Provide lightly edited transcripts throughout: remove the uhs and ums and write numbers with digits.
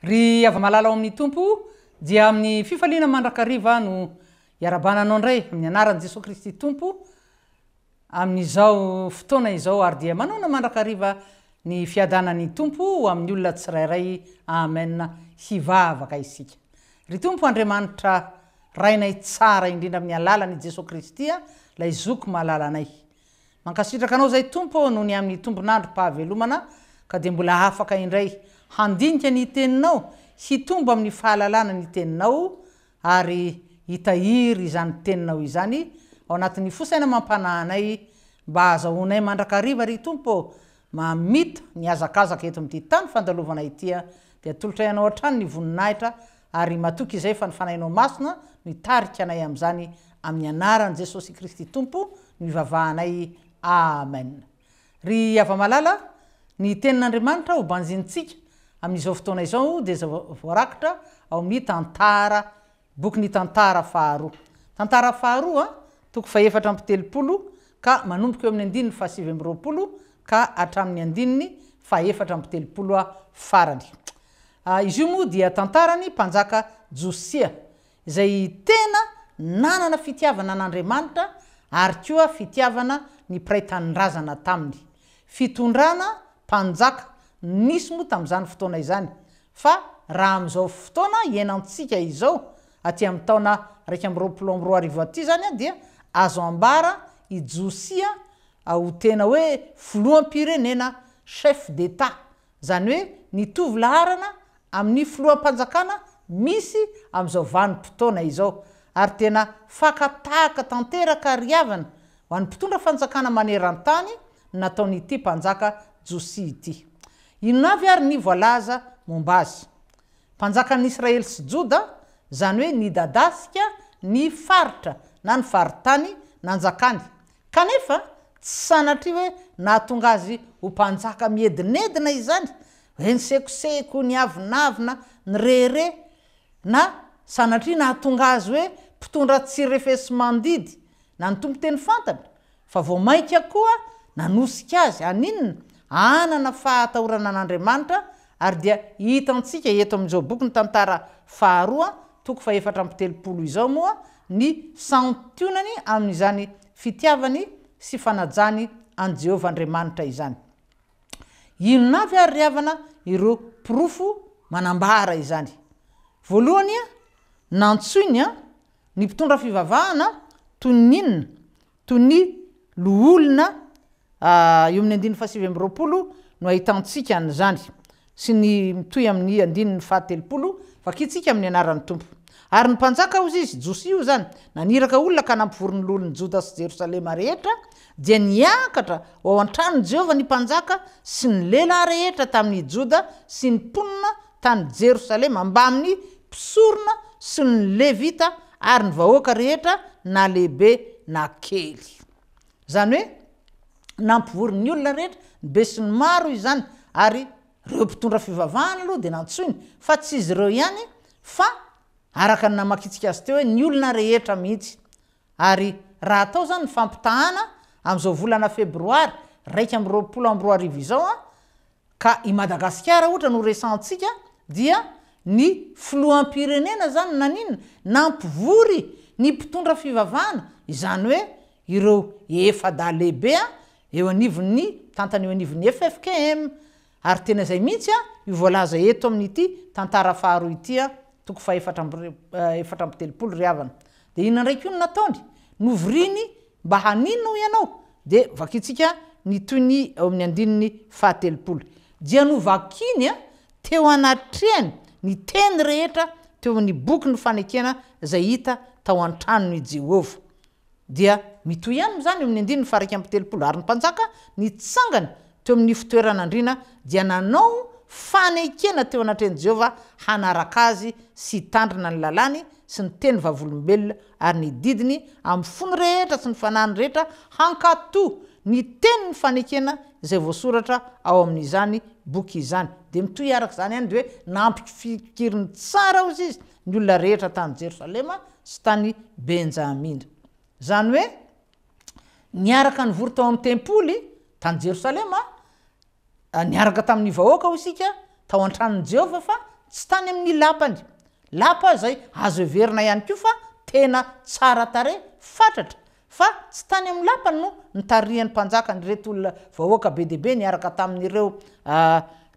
ry ava-malala ao amin'ny tompo dia amin'ny fifaliana mandrakariva no iarabananao ndray amin'ny anaran'i Jesosy Kristy tompo amin'izao fotoana izao ary dia manao mandrakariva ny fiadanan'ny tompo amin'ny olona tsirairay amen hivavaka isika ry tompo Andriamanitra rainay tsara indrindra amin'ny alalan'i Jesosy Kristy lay zoko malalanay mankasitraka anao zay tompo noho ny amin'ny tombonandro pahavelomana ka dia mbola afaka indray handinika ny teninao hitombo amin'ny fahalalana ny teninao ary hitahiry izany teninao izany ao anatin'ny fosaina mampanahinay mba azahoanay mandrakariva ry tompo mamita ny azakazaka eto amin'ity tany fandalovana ity dia tolotra ianao hatrany ny voninahitra ary matoky izay fa ny fanahinao masina mitarika anay amin'izany amin'ny anaran'i Jesosy Kristy tompo ny vavahanay amen ry ava-malala ny tenin'Andriamanitra ho banjintsika amin'izao fotoana izao dia voarakitra ao amin'ny tantara boky ny tantara faharoa tantara faharoa toko faefatra amby telopolo ka manomboka eo amin'ny andininy fahasivy amby roapolo ka hatramin'ny andininy faefatra amby telopolo farany izy io moa dia tantarany mpanjaka Josia izay tena nanana fitiavana an'Andriamanitra ary koa fitiavana ny mpiray tanindrazana taminy fitondrana mpanjaka nisy moa tamin'izany fotoana izany fa raha amin'izao fotoana iainantsika izao aty amin'ny taona 2024 aty zany dia azo ambara i Josia ho tena hoe filoham-pirenena chef d'État zany hoe nitovy laharana amin'ny filoham-panjakana misy amin'izao vanim-potoana izao ary tena fakatahaka tanteraka riavana ho an'ny mpitondra fanjakana maneran-tany nataon'ity mpanjaka Josia ity inona avy ary ny voalaza momba azy mpanjakan'ny Israely sy Joda zany hoe nidadasika ny faritra na ny faritany nanjakany kanefa tsy sanatria hoe nahatonga azy ho mpanjaka miedinedina izany hoe nisekoseko ny avinavina ny rere na sanatria nahatonga azy hoe mpitondra tsirefesy mandidy na ny tompo teny fantatra fa vao maika koa nanosika azy aninona anana fahatahorana an'Andriamanitra ary dia hitantsika eto amin'izao boky ny tantara faharoa toko faefatra amby telopolo izao moa ny santionany amin'izany fitiavany sy fanajany an Jehovah Andriamanitra izany inona avy ary riavana ireo pirofo manambara izany voalohany nantsoiny ny mpitondra fivavahana toy ninona toy ny loholona eo amin'ny andininy fahasivy amby roapolo no ahitantsika an'izany sy ny mitoy amin'ny andininy fahatelopolo vakitsika amin'ny anaran'ny tompo ary ny mpanjaka ozy izy Josia io zany naniraka olona ka nampivory ny lolon'ny Joda sy Jerosalema rehetra dia niakatra ao an-tranon'i Jehovah ny mpanjaka sy ny lehilahy rehetra tamin'ny Joda sy ny mponina tany Jerosalema mba amin'ny mpisorona sy ny levita ary ny vahoaka rehetra na lehibe na kely zany hoe nampivory ny olona rehetra ny be sy ny maro izany ary reo mpitondra fivavahana aloha dia nantsoiny fa tsy izy ireo ihany fa araka ny namakitsika azy teo hoe ny olona rehetra mihitsy ary raha atao zany ny fampitahana amin'izao volana febroary 2024 izao ka i Madagasikara ohatra no resantsika dia ny filoham-pirenena zany naninona nampivory ny mpitondra fivavahana izany hoe ireo efada lehibe eo anivon'ny tantany eo anivon'ny FFKM ary tena zay mihitsy io voalaza eto amin'ity tantara faharoa ity toko faefatra amby telopolo riavana dia inona ndraiky io no nataony novoriny mba haninona ianao dia vakitsika ny toy ny ao amin'ny andininy fahatelopolo dia novakiny teo anatrehany ny teny rehetra teo amin'ny boky ny fanekena zay hita tao an-tranon'i Jehovah dia mitoy ihany zany amin'ny andininy faha 1 ary ny mpanjaka nitsangany teo amin'ny fitoeran'andrina dia nanao fanekena teo anatren'i Jehovah hanaraka azy sy tandrina ny lalany sy ny teny vavolombelona ary ny didiny amin'ny fony rehetra sy ny fanahiny rehetra hankato ny teny ny fanekena izay voasoratra ao amin'izany boky izany dia mitoy araka izany ihany dia hoe nampifikiriny tsara ozy izy ny olona rehetra tany Jerosalema sy tany Benjamina zany hoe niaraka nivory tao amin'ny tempoly tany Jerosalema niaraka tamin'ny vahoaka ho isika tao an-tranon'i Jehova fa tsy tany amin'ny lapany lapa zay azo everina ihany koa fa tena tsara tare fatratra fa tsy tany amin'ny lapany no nitarihan'ny mpanjaka nyreto olona vahoaka be deaibe niaraka tamin'ireo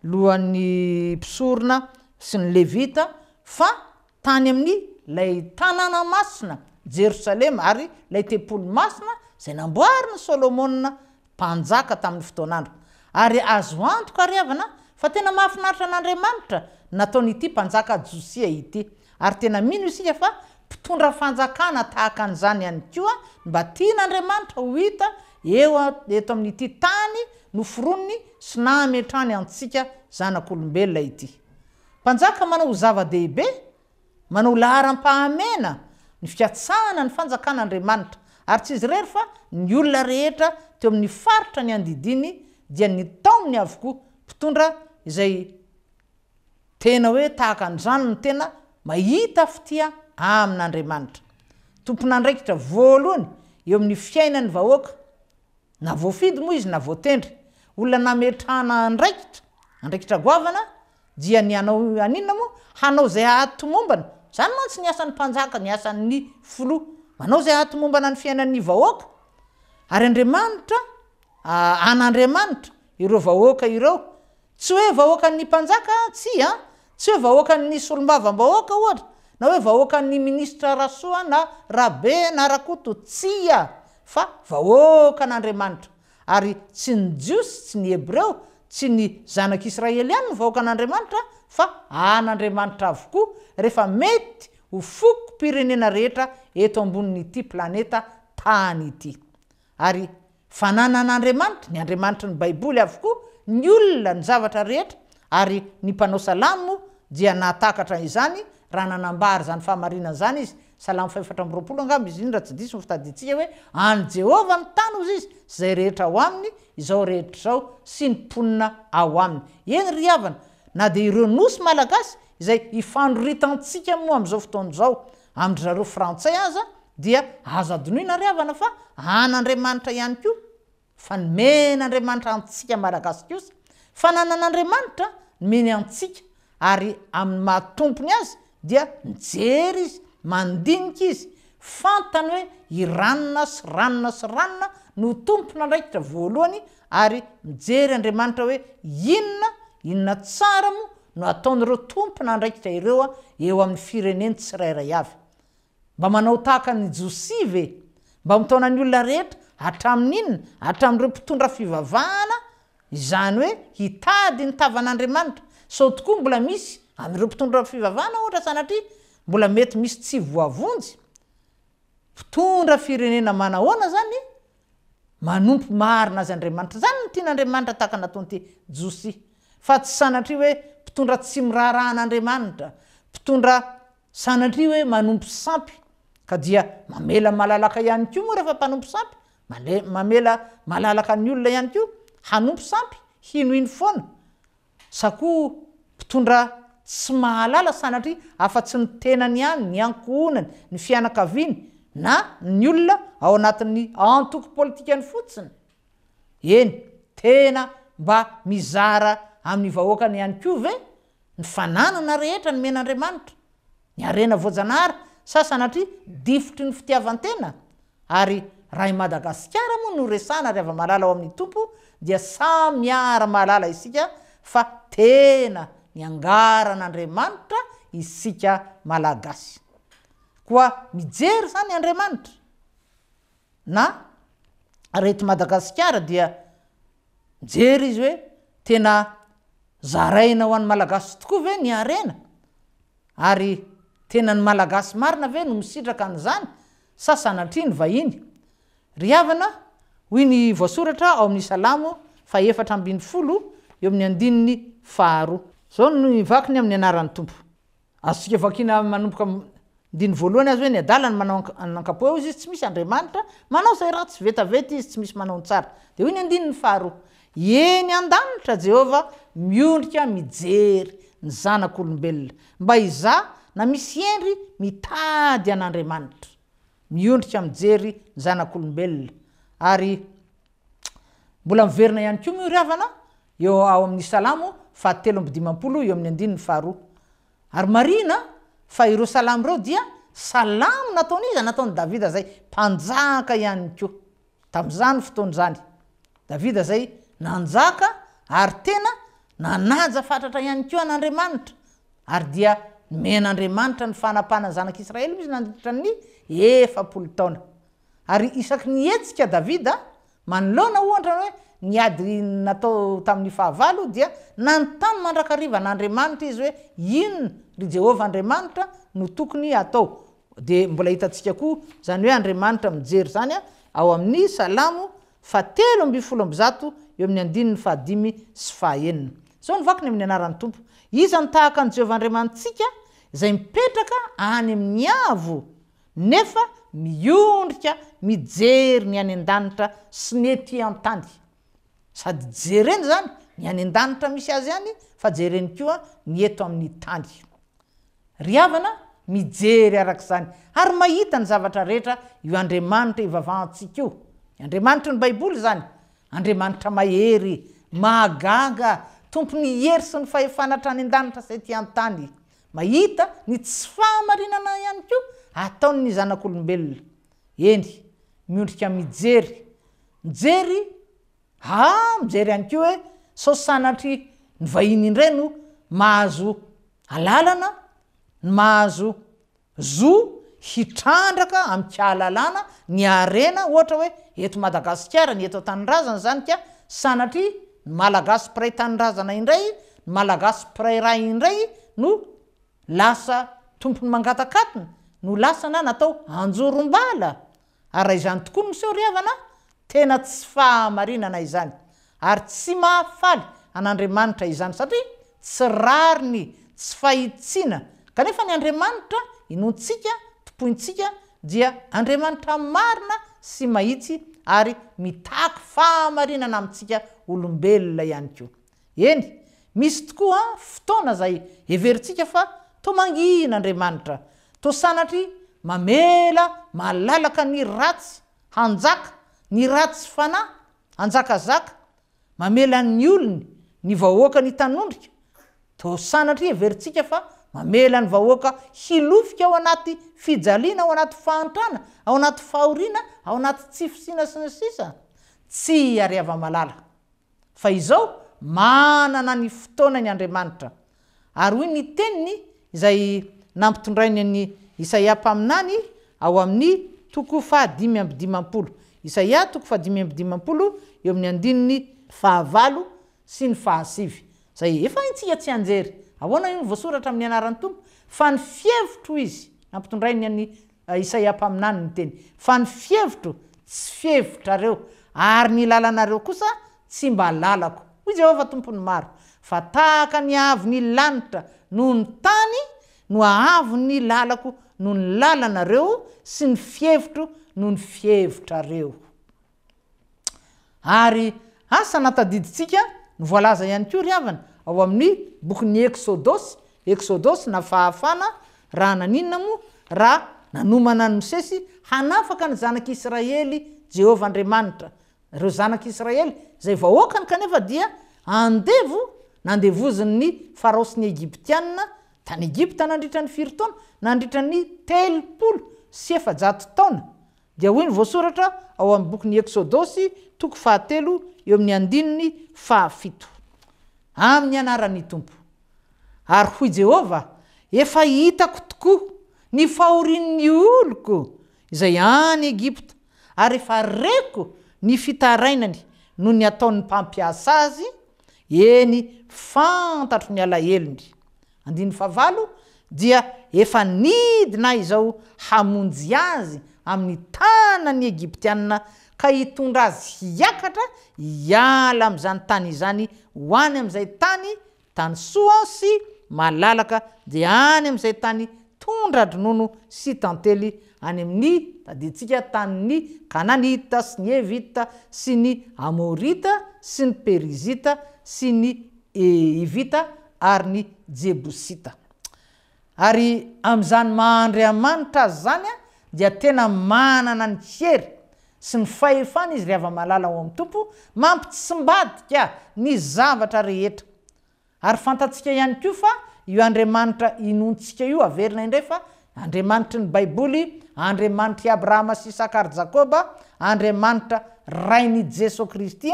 lohan'ny mpisorona sy ny levita fa tany amin'ny lay tanàna masina Jerosalema ary lay tempolo masina zay namboariny Solomona mpanjaka tamin'ny fotoanandro ary azo antoka ariavana fa tena mahafinaritra an'Andriamanitra nataonyity mpanjaka Josia ity ary tena mino isika fa mpitondra fanjakana tahaka an'izany ihany koa mba tian'Andriamanitra ho hita eto amin'ity tany noforonony sy nametrany antsika zanak'olombelona ity mpanjaka manao zava-dehibe manao laharam-pahamena ny fiatsana ny fanjakan'Andriamanitra ary tsy izy rery fa ny olona rehetra teo amin'ny faritra ny andidiny dia ny taony avokoa mpitondra izay tena hoe tahaka an'izany no tena mahita fitia amin'Andriamanitra tompon'andraikitra voalohany eo amin'ny fiainan'ny vahoaka na voafidy moa izy na voatendry olona nametrahana andraikitra goavana dia ny anao aninona moa hanao zay ahatomombana zany mantsy ny asan'ny mpanjaka ny asan'ny filoha manao zay ahatomombana ny fiainan'ny vahoaka ary Andriamanitra an'Andriamanitra ireo vahoaka ireo tsy hoe vahoakan'ny mpanjaka tsy hoe vahoakan'ny solombavam-bahoaka ohatra na hoe vahoakan'ny ministra rasoa na rabe na rakoto tsy fa vahoaka an'Andriamanitra ary tsy ny jiosy tsy ny hebreo tsy ny zanak'Israely ihany ny vahoaka an'Andriamanitra fa an'Andriamanitra avokoa rehefa mety ho foko pirenena rehetra eto ambonin'ity planeta tany ity ary fananan'Andriamanitra ny Andriamanitra ny baiboly avokoa ny olona ny zavatra rehetra ary ny mpanao salamo dia natakatra izany raha nanambary zany fahamarinana zany izy salamo 420 angamba izy indra tsy diso fitaditsika hoe any Jehova ny tany ozy izy zay rehetra ao aminy izao rehetra zao sy ny mponina ao aminy eny ry havana na de ireo nosy malagasy izay ifandroritantsika moa am'izao fotoana zao amindry zareo frantsay aza dia azo adinoina ry havana fa an'Andriamanitra ihany koa fa nomen'Andriamanitra antsika malagasy kosa fananan'Andriamanitra nomeny antsika ary amin'ny mahatompony azy dia mijery izy mandinika izy fantany hoe iranona sy ranona no tompona andraikitra voalohany ary mijery Andriamanitra hoe inona tsara moa no ataon'ireo tompona andraikitra ireo eo amin'ny fireneny tsirairay avy mba manao tahaka ny Josia ve mba mitaona ny olona rehetra hatramin'ireo mpitondra fivavahana izany hoe hitady ny tavan'Andriamanitra sao tokoa mbola misy amin'ireo mpitondra fivavahana ohatra sanatria mbola mety misy tsy voavonjy mpitondra firenena manahoana zany manompo marina azy Andriamanitra zany no tian'Andriamanitra tahaka nataon'ity Josia fa tsy sanatria hoe mpitondra tsy mirarahan'Andriamanitra mpitondra sanatria hoe manompo sampy ka dia mamela malalaka ihany koa moa rehefa mpanompo sampy mamela malalaka ny olona ihany koa hanompo sampy hinoino foana sakoa mpitondra tsy mahalala sanatria afa-tsy ny tenany ihany ny ankohonany ny fianakaviany na ny olona ao anatin'ny antoko politikany fotsiny eny tena mba mizara amin'ny vahoakany ihany koa ve ny fananana rehetra ny men'Andriamanitra ny arena voajanahary sanatria difotry ny fitiavantena ary raha i Madagasikara moa no resana rehefa malala ao amin'ny tompo dia samiara malala isika fa tena ny angaran'Andriamanitra isika malagasy koa mijery zany Andriamanitra na reto Madagasikara dia mijery izy hoe tena zaraina ho an'ny malagasy tokoa ve ny arena ary tena ny malagasy marina ve no misitraka an'izany sanatria ny vahiny ry havana hoy ny voasoratra ao amin'ny salamo 4:10 eo amin'ny andininy 2 zao no ivakiny amin'ny anaran'ny tompo azosika vakina manomboka diny voalohany azy hoe ny adalany manao anankapo eo izy tsy misy Andriamanitra manao zay raha tsy vetavety izy tsy misy manao tsara de hoy ny andininy 2 eny an-danitra Jehova miondrika mijery ny zanak'olombelona mba iza na misy endry mitady an'Andriamanitra miondrika mijery ny zanak'olombelona ary mbola miverina ihany koa ry havana eo ao amin'ny salamo fahatelo amby dimampolo eo amin'ny andininy faharoa ary marina fa ireo salamo reo dia salamo nataon'iza nataony davida zay mpanjaka ihany ko tam'izany fotoany zany davida zay nanjaka ary tena nanaja fatratra ihany ko an'andriamanitra ary dia men'andriamanitra ny fanapana zanak'Israely izy nandritra ny 70 taona ary isaky ny etsika davida manoloana ohatra hoe niady natao tamin'ny fahavalo dia nanontany mandrakariva n'andriamanitra izy hoe inona ry Jehova Andriamanitra no tokony atao de mbola hitantsika koa zany hoe Andriamanitra mijery zany ao amin'ny salamo fahatelo amby folo amby zato eo amin'ny andininy fahadimy sy fahaenina zao nivakiny amin'ny anaran'ny tompo iza ny tahaka ny Jehova Andriamanitsika zay mipetraka any amin'ny avo nefa miondrika mijery ny any an-danitra sy ny ety an-tany sady jereny zany ny any an-danitra misy azy any fa jereny koa ny eto amin'ny tany riavana mijery arak'izany ary mahita ny zavatra rehetra io Andriamanitra ivavahantsika io Andriamanitra ny Baiboly zany Andriamanitra mahery mahagaga tompony hery sy ny fahefanatra any an-danitra sy ety an-tany mahita ny tsy fahamarinana ihany koa ataon'ny zanak'olombelona eny miondrika mijery mijery ihany koa hoe sao sanatry ny vahiny indray no mahazo alalana ny mahazo zo hitrandraka am'kahalalana ny arena ohatra hoe eto Madagasikara ny eto tanindrazana zany ka sanatry ny malagasy mpiray tanindrazana indray ny malagasy mpiray ray indray no lasa tompony mangatakatona no lasana natao anjorom-bala ary raha izany tokoa miseho riavana tena tsy fahamarinana izany ary tsy mahafaly an'Andriamanitra izany satria tsy rariny tsy fahitsiana kanefa ny Andriamanitra inontsika tompointsika dia Andriamanitra marina sy mahitsy ary mitaky fahamarinana amintsika olombelona ihany koa eny misy tokoa fotoana zay everitsika fa to mangin'Andriamanitra to sanatry mamela malalaka ny ratsy hanjaka ny ratsy fanahy hanjakazaka mamela ny olony ny vahoaka ny tanondrika to sanatry everitsika fa mamela ny vahoaka hilofika ao anaty fijaliana ao anaty fahantrana ao anaty fahoriana ao anaty tsy fisina sy ny sisa tsy ariava malala fa izao manana ny fotoana ny Andriamanitra ary hoy ny teniny izay nampitondrainy ny Isaia mpaminany ao amin'ny toko fahadimy amby dimampolo Isaia toko fahadimy amby dimampolo eo amin'ny andininy fahavalo sy ny fahasivy zay efa intsika tsy anjery ahoana io voasoratra amin'ny anaran'ny tompo fa ny fievitro izy nampitondrainy ny Isaia mpaminany ny teny fa ny fievitro tsy fievitrareo ary ny lalanareo kosa tsy mba lalako hoy Jehova tompony maro fa tahaka ny avo ny lanitra noho ny tany no ahavo ny lalako noho ny lalanareo sy ny fievitro noho ny fievitrareo ary asa natadiditsika ny voalaza ihany koa riavana ao amin'ny bokin'ny Exodosy na fahafana raha naninona mo raha nanomana ny Mosesy hanafaka ny zanak'Israely Jehova Andriamanitra ireo zanak'Israely zay vahoakany kanefa dia nandevoziny Farao sy ny Egyptianina tany Egypta nandritra ny 4 taona nandritra ny 300 taona dia hoy ny voasoratra ao amin'ny bokin'ny Exodosy toko 7 eo amin'ny andininy 7 amin'ny anaran'ny tompo ary hoy Jehova efa hitako tokoa ny fahorian'ny oloko izay any Egypta ary efa reko ny fitarainany no ny ataon'ny mpampiasa azy eny fantatro ny alahelony andiny favalo dia efa nidina izao hamonjy azy amin'ny tanany Egyptianina ka hitondra azy hiakatra hiala amin'izany tany izany hoany amin'izay tany soa sy malalaka dia any amin'izay tany tondra dronono sy tantely any amin'ny taditsika tanin'ny Kananita sy ny Evita sy ny Amorita sy ny Perizita sy ny Evita ary ny Jebusita ary amin'izany Andriamanitra zany dia tena manana ny hery sy ny fahefana izy ry ava-malala ao amin'ny tompo mampitsambadika ny zavatra rehetra ary fantatsika ihany koa fa io Andriamanitra inontsika io averina indray fa Andriamanitry ny Baiboly, Andriamanitry Abrahama sy Isaka ary Jakoba, Andriamanitra rainy Jesosy Kristy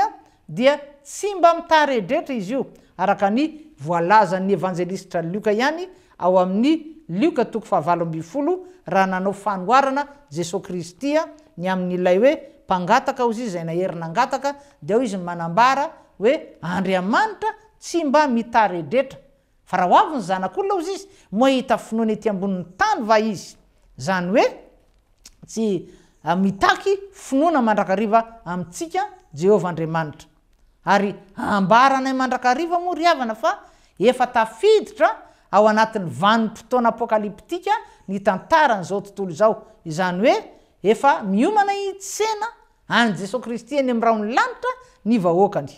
dia tsy mba mitaredretra izy io araka ny voalazan'ny evanjelistra Lioka ihany ao amin'ny Lioka 7:20 raha nanao fanoarana Jesosy Kristy ny amin'ilay hoe mpangataka ozy izay naherina angataka dia ao izy manambara hoe Andriamanitra tsy mba mitaredretra fa raha hoavy ny zanak'olona ozy izy mohita finoana ety ambonin'ny tany va izy zany hoe tsy mitaky finoana mandrakariva amintsika Jehovah Andriamanitra ary ambaranay mandrakariva moa ry havana fa efa tafiditra ao anatin'ny vanim-potoana apokaliptika ny tantaran'izao tontolo izao izany hoe efa miomana itsena any Jesosy Kristy eny amin'ny raon'ny lanitra ny vahoakany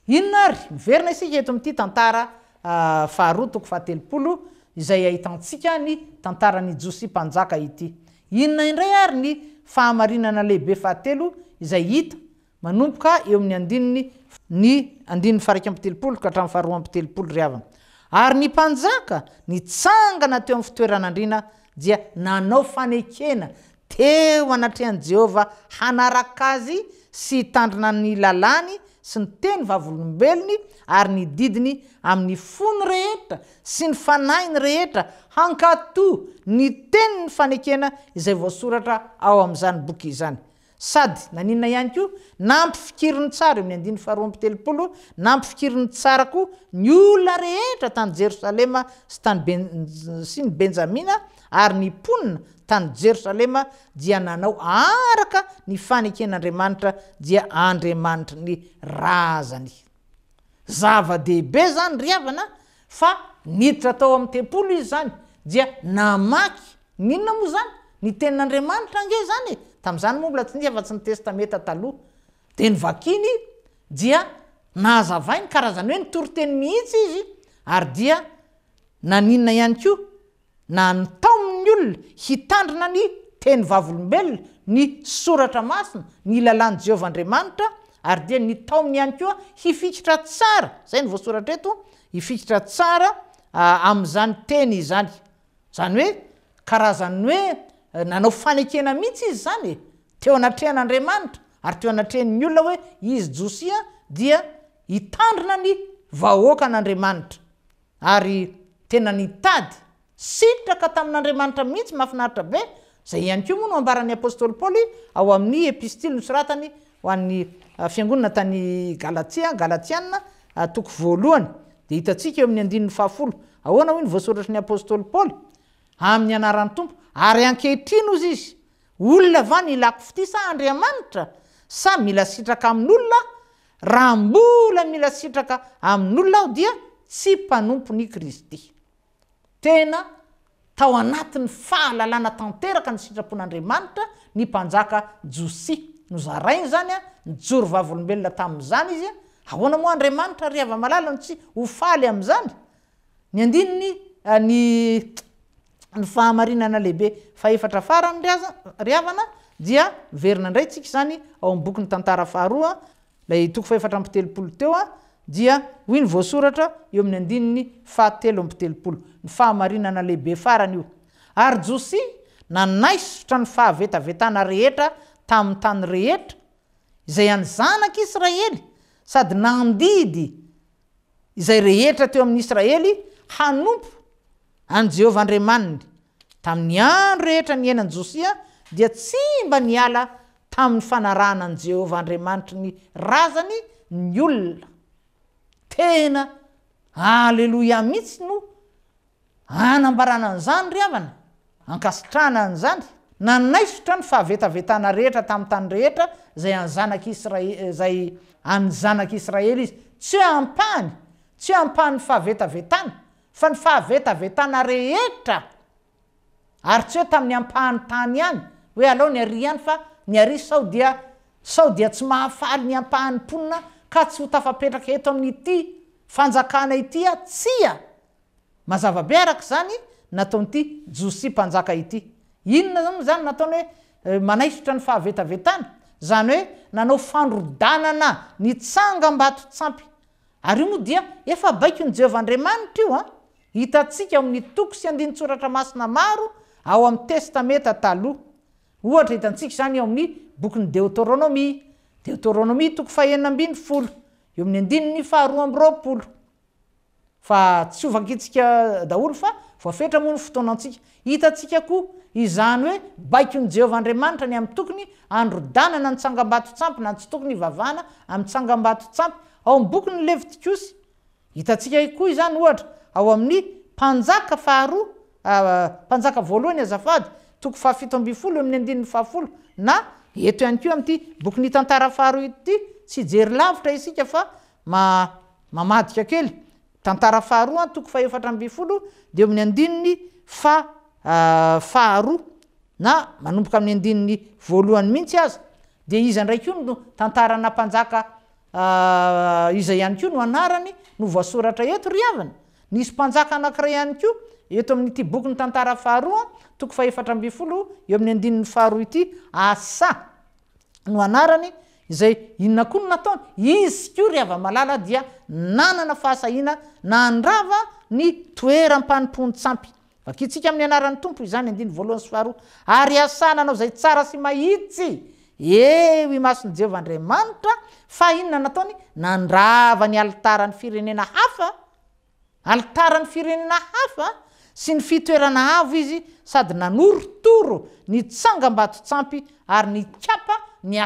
inona ary miverina isika eto amin'ity tantara faharoa 7 izay ahitantsika ny tantaran'ny Josia mpanjaka ity inona indray ary ny fahamarinana lehibe 7 izay hita manomboka eo amin'ny andininy faraika amby 7 ka hatramin'ny faharoa amby 7 ry havana ary ny mpanjaka nitsangana teo amin'ny fitoeran'andriana dia nanao fanekena teo anatrehan'i Jehovah hanaraka azy sy tandrina ny lalàny sy ny teny vavolombelony ary ny didiny amin'ny fony rehetra sy ny fanainy rehetra hankato ny teny ny fanekena izay voasoratra ao amin'izany boky izany sady naninona ihany koa nampifikiriny tsara amin'ny andiny faharoa amby 7 nampifikiriny tsara koa ny olona rehetra tany Jerosalema sy ny Benjamina ary ny mponina tany Jerosalema dia nanao araka ny faneken'Andriamanitra dia Andriamanitra ny razany zava-dehibe zany ry havana fa niditra tao amin'ny tempolo izy zany dia namaky ninona moa zany ny tenin'Andriamanitra ange zany tamin'izany moa mbola tsy afa-tsy ny testameta taloha dia nyvakiny dia nahazavainy karazany hoe nitoriteny mihitsy izy ary dia naninona ihany koa na nitaomin'ny olona hitandrina ny teny vavolombelona ny soratra masina ny lalàn'i Jehovah Andriamanitra ary dia nitaominy ihany koa hifikitra tsara zay ny voasoratra eto hifikitra tsara amin'izany teny izany zany hoe karazany hoe nanao fanekena mihitsy izy zany teo anatrehan'Andriamanitra ary teo anatrehan'ny olona hoe izy Josia dia hitandrina ny vahoakan'Andriamanitra ary tena nitady sitraka tamin'Andriamanitra mihitsy mahafinaritra be zay ihany koa moa no ambaran'ny apôstôly Paoly ao amin'ny epistily nosoratany ho an'ny fiangonana tany Galatiana 2 dia hitantsika eo amin'ny 10 ahoana hoy ny voasoratra ny apôstôly Paoly amin'ny anaran'ny tompo ary ankehitriny ozy izy olona va ny ilako fitisa Andriamanitra sa mila sitraka amin'olona raha mbola mila sitraka amin'olona aho dia tsy mpanompo ny Kristy tena tao anatin'ny fahalalana tanteraka ny sitrapon'Andriamanitra ny mpanjaka Josia nozarainy zany nijoro vavolombelona tamin'izany izy ahoana moa Andriamanitra ry ava-malala no tsy ho faly amin'izany ny andininy ny fahamarinana lehibe fahefatra farany ry havana dia verina indray tsika zany ao amin'ny boky ny tantara faharoa lay 7 teo dia hoy ny voasoratra eo amin'ny andininy 7 ny fahamarinana lehibe farany io ary Josia nanaisotra ny fahavetavetana rehetra tamin'ny tany rehetra izay any zanaka Israely sady nandidy izay rehetra teo amin'ny Israely hanompo any Jehovah Andriamanitra tamin'ny andro rehetra ny ainan'i Josia dia tsy mba niala tamin'ny fanarahana any Jehovah Andriamanitra ny razany ny olona tena aleloia mihitsy no anambarana an'izany ry havana ankasitrana an'izany nanaisotra ny fahavetavetana rehetra tamin'ny tany rehetra zay any zanaka Israely izy tsy ampahany fahavetavetana fa ny fahavetavetana rehetra ary tsy hoe tamin'ny ampahany tany ihany hoe alao ny ary ihany fa ny ary sao dia tsy mahafaly ny ampahany mponina ka tsy ho tafapetraka eto amin'ity fanjakana ity tsia mazava-be araka zany nataon'ity Josia mpanjaka ity inona zany nataony hoe manaisotra ny fahavetavetana zany hoe nanao fandrodanana ny tsangam-bato tsampy ary io moa dia efa baiko ny Jehovahandriamanitra io hitantsika amin'ny toko sy andinitsoratra masina maro ao amin'ny testameta taloha ohatra hitantsika zany eo amin'ny bokyny Deutéronomie toko 240 eo amin'ny andininy 220 fa tsy ovakitsika daholo fa voafetra moa ny fotoanantsika hitantsika koa izany hoe baiko ny Jehovahandriamanitra ny amin'ny tokony androdanana ny tsangam-bato tsampy na tsy tokony ivavana amin'ny tsangam-bato tsampy ao amin'ny bokyny Levitikosy hitantsika koa izany ohatra ao amin'ny mpanjaka mpanjaka voalohany azafady toko 7 eo amin'ny andininy 10 na eto ihany koa amin'ity bokyny tantara faharoa ity tsy jery lavitra isika fa mamadika kely tantara faharoa toko 4 dia amin'ny andininy faharoa na manomboka amin'ny andininy voalohany mihitsy aza dia iza ndray koa no tantarana mpanjaka iza ihany koa no anarany no voasoratra eto ry havana nisy mpanjaka anankiray ihany koa eto amin'ity bokyny tantara faharoa toko 4 eo amin'ny andininy faharoa ity Asa no anarany izay inona koa no nataony izy koa ry hava-malala dia nanana fahasahina nandrava ny toeram-panimpony tsampy vakitsika amin'ny anaran'ny tompo izany andiny voalohany sy faharoa ary Asa nanao zay tsara sy mahitsy eo i mason'ny Jehovahandriamanitra fa inona nataony nandrava ny altarany firenena hafa sy ny fitoerana avo izy sady nanorotoro ny tsangam-bato tsampy ary ny kapa ny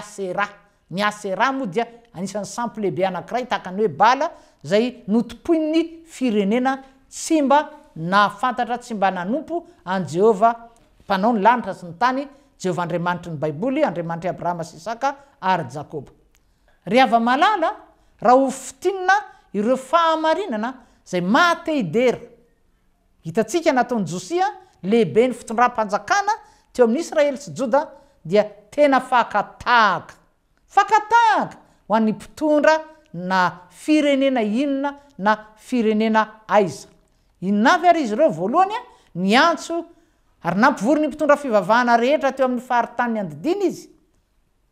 Asera moa dia anisan'ny sampy lehibe anankiray tahaka ny hoe bala zay notompoin'ny firenena tsy mba nafantatra tsy mba nanompo an Jehova mpanao ny lanitra sy ny tany Jehovahandriamanitry ny baiboly Andriamanitry Abrahama sy Isaka ary Jakoba ry hava-malala raha ho fitinina ireo fahamarinana zay matehidera hitantsika nataony Josia lehibe ny fitondram-panjakana teo amin'ny Israely sy Joda dia tena fakatahaka ho an'ny mpitondra na firenena inona na firenena aiza inona avy ary izy ireo voalohany ny antso ary nampivory ny mpitondra fivavahana rehetra teo amin'ny faharitany andidiny izy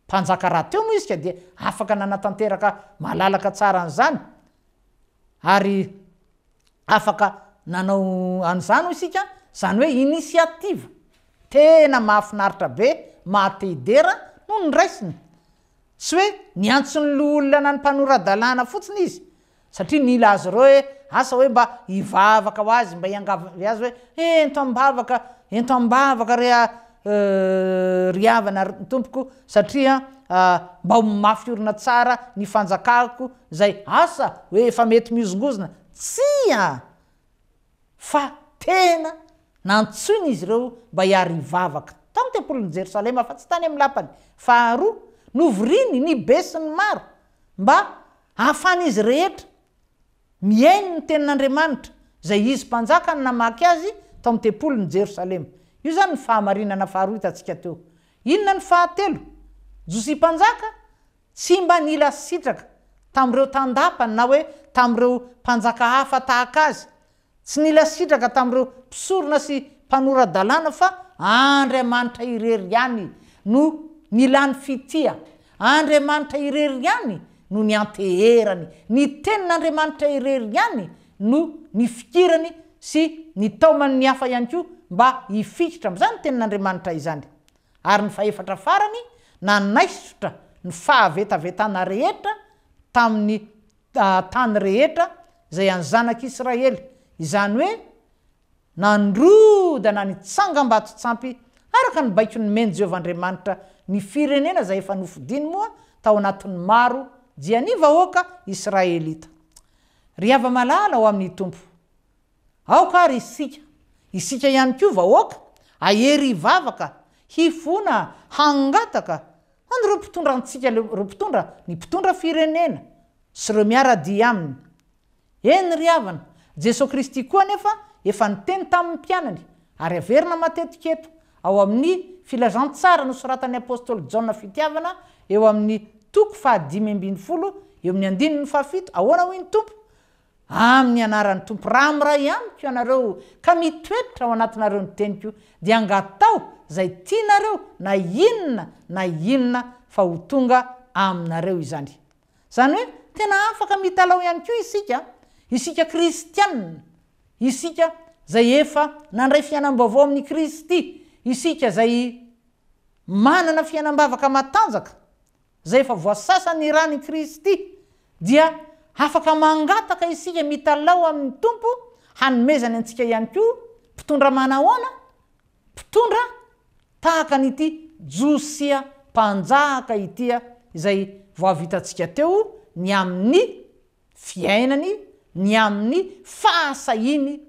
mpanjaka raha teo moa izy ka dia afaka nanatanteraka malalaka tsara an'izany ary afaka nanao an'izany isika zany hoe inisiativa tena mahafinaritra be mahatehidera no ny raisiny tsy hoe niantsony loolona na ny mpanoradalàna fotsiny izy satria nila azy ireo hoe asa hoe mba hivavaka ho azy mba hiangavy azy hoe ento ambavaka ry havana tompoko satria mba ho mafiorina tsara ny fanjakako zay asa hoe efa mety miozongozona tsia fa tena nantsoiny izy ireo mba hiary hivavaka tamin'ny tempolin'i Jerosalema fa tsy tany amin'ny lapany faharoa novoriny ny be sy ny maro mba ahafan'izy rehetra miainy ny tenin'Andriamanitra zay izy mpanjaka ny namaky azy tao amin'ny tempolin'i Jerosalema io zany ny fahamarinana faharoa hitantsika teo inona ny fahatelo Josia mpanjaka tsy mba nila sitraka tamin'ireo tandapany na hoe tamin'ireo mpanjaka hafa tahaka azy tsy nila sitraka tamin'ireo mpisorona sy mpanoradalàna fa Andriamanitra irery ihany no nilany fitia Andriamanitra irery ihany no ny anteherany ny tenin'Andriamanitra irery ihany no ny fikirany sy ny taomany ny hafa ihany koa mba hifikitra amin'izany tenin'Andriamanitra izany ary ny faefatra farany nanaisotra ny fahavetavetana rehetra tamin'ny tany rehetra zay any zanak'Israely izany hoe nandrodana ny tsangam-bato tsampy araka ny baiko ny meny Jehovahandriamanitra ny firenena zay efa nofidiny moa tao anatin'ny maro dia ny vahoaka Israelita ry hava-malala ao amin'ny tompo aoka ary isika ihany koa vahoaka ahery hivavaka hifona hangataka andreo mpitondrantsika reo mpitondra ny mpitondra firenena sy reo miara-dia aminy eny ry havana Jesosy Kristy koa nefa efa niteny tamin'ny mpianany ary averina matetika eto ao amin'ny filazantsara nosoratan'ny apôstôly Jaona fitiavana eo amin'ny toko 5:10 eo amin'ny andininy 7 ahoana hoy ny tompo amin'ny anaran'ny tompo raha miray amiko ianareo ka mitoetra ao anatinareo ny teniko dia angatao zay tianareo na inona fa ho tonga aminareo izany. Zany hoe tena afaka mitalao ihany koa isika kristianina, isika zay efa nandray fiainam-baovao amin'ny Kristy, isika zay manana fiainam-bavaka matanjaka, zay efa voasasany rany Kristy, dia afaka mangataka isika mitalao amin'ny Tompo hanomezany antsika ihany koa mpitondra manahoana, mpitondra tahaka n'ity Josia mpanjaka itya izay voavitantsika teo, ny amin'ny fiainany, ny amin'ny fahasahiny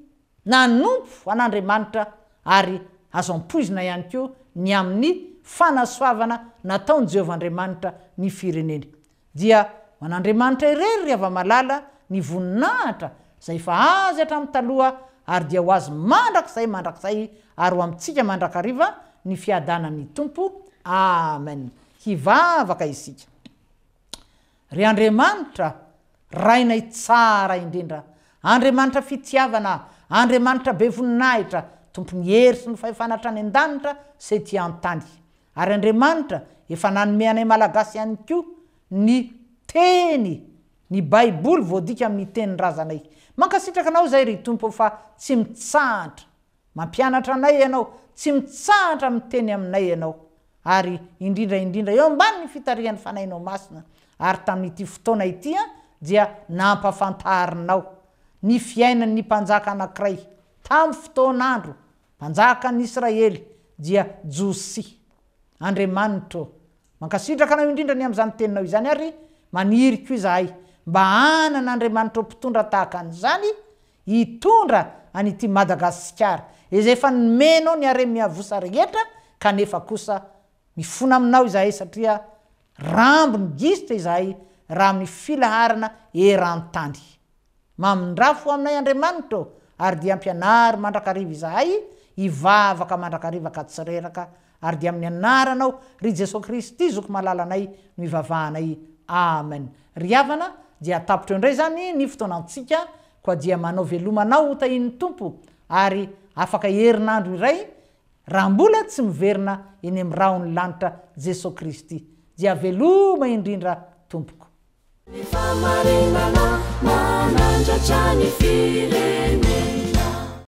nanompo an'Andriamanitra ary azo ampoizina ihany koa ny amin'ny fanasoavana nataony Jehovahandriamanitra ny fireneny. Dia man'Andriamanitra irery ry ava-malala ny voninahitra zay fa azy hatramin'ny taloha ary dia ho azy mandrakizay ary ho amintsika mandrakariva ny fiadanan'ny Tompo. Amen. Hivavaka isika. Ry Andriamanitra rainay tsara indrindra, Andriamanitra fitiavana, Andriamanitra be voninahitra, Tompony hery sy ny fahefanatra any an-danitra sy ety an-tany. Ary Andriamanitra efa nanome anay malagasy ihany koa ny teny, ny Baiboly voadika amin'ny tenin-drazanay. Mankasitraka anao zay ry Tompo fa tsy mitsahatra mampianatra anay ianao, tsy mitsahatra miteny aminay ianao, ary indrindra eo ambany ny fitarihan'ny fanahinao masina. Ary tamin'ity fotoana ity dia nampafantarinao ny fiainan'ny mpanjaka anankiray tamin'ny fotoan'andro mpanjakan'ny Israely dia Josia. Andriamanitra mankasitraka anao indrindra ny amin'izany teninao izany, ary maniry koa izahay mba hanana Andriamanitra mpitondra tahaka an'izany hitondra an'ity Madagasikara izay efa nomenao ny are-miavosa rehetra, kanefa kosa mifona aminao izahay satria rambony gisitra izahay raha amin'ny filaharana eran-tany. Mamindrafo aminay Andriamanitra ary dia ampianary mandrakariva izahay hivavaka mandrakariva ka tsy reraka, ary dia amin'ny anaranao ry Jesosy Kristy zoko malalanay no ivavahanay. Amen. Ry havana dia tapitra indray zany ny fotoanantsika, koa dia manao velomanao ho tahin'ny Tompo, ary afaka herinandro iray raha mbola tsy miverina eny amin'ny rahony lanitra Jesosy Kristy. Dia veloma indrindra Tompoko. Famarinana manandratra ny firene.